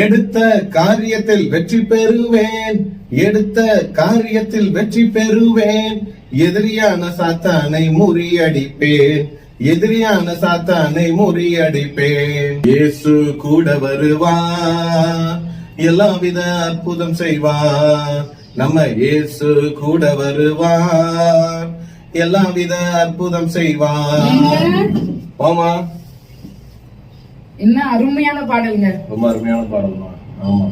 எடுத்த காரியத்தில் வெற்றி பெறுவேன், எடுத்த காரியத்தில் வெற்றி பெறுவேன், எதிரியான சாத்தானை முறியடிப்பேன், எதிரியான சாத்தானை முறியடிப்பேன். இயேசு கூட வருவார், எல்லாவித அற்புதம் செய்வார். நம்ம இயேசு கூட வருவார், எல்லாவித அற்புதம் செய்வார். ஆமா, என்ன அருமையான பாடலுங்க. ரொம்ப அருமையான பாடல்மா. ஆமா,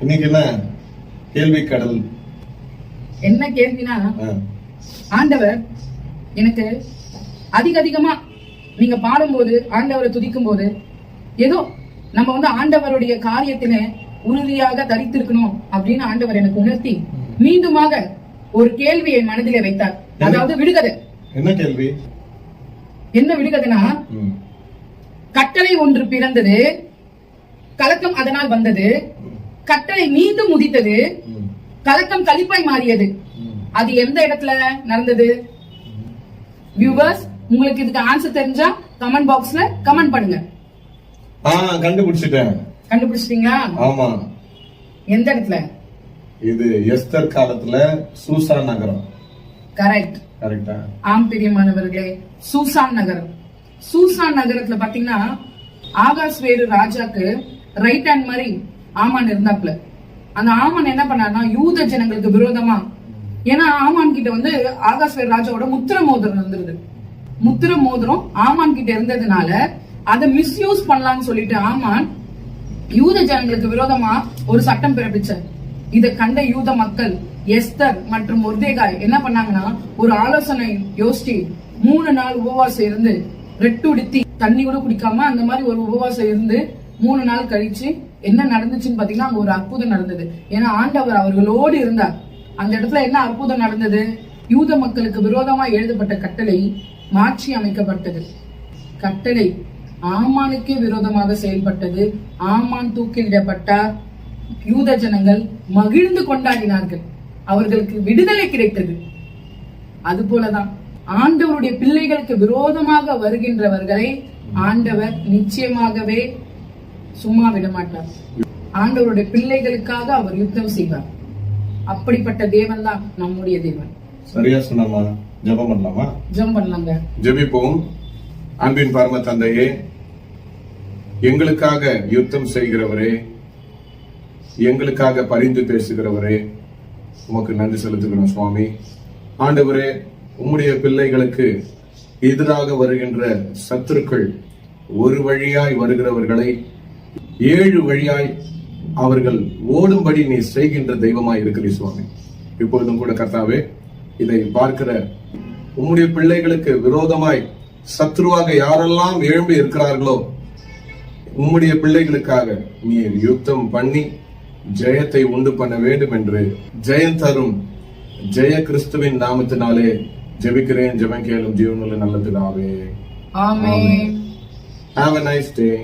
இன்னைக்கு என்ன கேள்வி கடல்? என்ன கேள்வினா, ஆண்டவர் எனக்கு அதிகமா நீங்க பாடும்போது, ஆண்டவரை துதிக்கும் போது, ஏதோ நம்ம ஆண்டவருடைய காரியத்தில உறுதியாக தரித்திருக்கணும் அப்படின்னு ஆண்டவர் எனக்கு உணர்த்தி மீண்டுமாக ஒரு கேள்வியை மனதிலே வைத்தார். அதாவது விடுகதை. என்ன கேள்வி? என்ன விடுகதைனா, கட்டளை ஒன்று பிறந்தது, கலக்கம் அதனால் வந்தது, கட்டளை மீண்டும் உதித்தது, கலக்கம் களிப்பாய் மாறியது. அது எந்த இடத்துல நடந்தது? வியூவர்ஸ், உங்களுக்கு இதுக்கு ஆன்சர் தெரிஞ்சா கமெண்ட் பாக்ஸ்ல கமெண்ட் பண்ணுங்க. கண்டுபிடிச்சிட்டேன். கண்டுபிடிச்சிட்டீங்களா? ஆமா. எந்த இடத்துல? இது எஸ்தர் காலத்துல சூசான் நகரம். கரெக்ட். கரெக்ட்டா? ஆம் பிரியமானவர்களே, சூசான் நகரம். சூசான் நகரத்துல பாத்தீங்கன்னா ஆகாஸ்வேரு ராஜாக்கு ரைட் ஹேண்ட் மாதிரி ஆமான் இருந்தாப்ல. அந்த ஆமான் என்ன பண்ணாருன்னா, யூத ஜனங்களுக்கு விரோதமா, ஏன்னா ஆமான் கிட்ட ஆகாஸ்வேரு ராஜாவோட முத்திர மோதிரம் இருந்தது. முத்திர மோதிரம் ஆமான் கிட்ட இருந்ததுனால அதை மிஸ்யூஸ் பண்ணலாம்னு சொல்லிட்டு ஆமான் யூத ஜனங்களுக்கு விரோதமா ஒரு சட்டம் பிறப்பிச்சார். இதை கண்ட யூத மக்கள் எஸ்தர் மற்றும் மொர்தெகாய் என்ன பண்ணாங்கன்னா, ஒரு ஆலோசனை யோசிச்சு 3 நாள் உபவாசம் இருந்து, ரெட்டுடுத்தி தண்ணி கூட குடிக்காம அந்த மாதிரி ஒரு உபவாசம் இருந்து 3 நாள் கழிச்சு என்ன நடந்துச்சுன்னு பாத்தீங்கன்னா, அங்க ஒரு அற்புதம் நடந்தது. ஏன்னா ஆண்டவர் அவர்களோடு இருந்தார். அந்த இடத்துல என்ன அற்புதம் நடந்தது? யூத மக்களுக்கு விரோதமா எழுதப்பட்ட கட்டளை மாற்றி அமைக்கப்பட்டது. கட்டளை ஆமானுக்கே விரோதமாக செயல்பட்டது. ஆமான் தூக்கிலிடப்பட்டார். யூத ஜனங்கள் மகிழ்ந்து கொண்டாடினார்கள். அவர்களுக்கு விடுதலை கிடைத்தது. அது போலதான் ஆண்டவருடைய பிள்ளைகளுக்கு விரோதமாக வருகின்றவர்களை ஆண்டவர் நிச்சயமாகவே சும்மா விட மாட்டார். ஆண்டவருடைய பிள்ளைகளுக்காக அவர் யுத்தம் செய்வார். அப்படிப்பட்ட தேவன் தான் நம்முடைய தேவன். சரியா சொன்னமா? ஜெபம் பண்ணலாமா? ஜெபம் பண்ணலாங்க. ஜெபிப்போம். அன்பின் பரம தந்தையே, எங்களுக்காக யுத்தம் செய்கிறவரே, எங்களுக்காக பரிந்து பேசுகிறவரே, உமக்கு நன்றி செலுத்துகிறோம் சுவாமி. ஆண்டவரே, உம்முடைய பிள்ளைகளுக்கு எதிராக வருகின்ற சத்துருக்கள் ஒரு வழியாய் வருகிறவர்களை 7 வழியாய் அவர்கள் ஓடும்படி நீ செய்கின்ற தெய்வமாய் இருக்கிறீர் சுவாமி. இப்பொழுதும் கூட கர்த்தாவே, இதை பார்க்கிற உம்முடைய பிள்ளைகளுக்கு விரோதமாய் சத்ருவாக யாரெல்லாம் எழும்பி இருக்கிறார்களோ, உம்முடைய பிள்ளைகளுக்காக நீ யுத்தம் பண்ணி ஜெயத்தை உண்டு பண்ண வேண்டும் என்று ஜெயம் தரும் ஜெய கிறிஸ்துவின் நாமத்தினாலே ஜெபிக்கிறேன். ஜெபம் கேளும் ஜீவனுள்ள நல்ல பிதாவே. ஆமென். Have a nice day.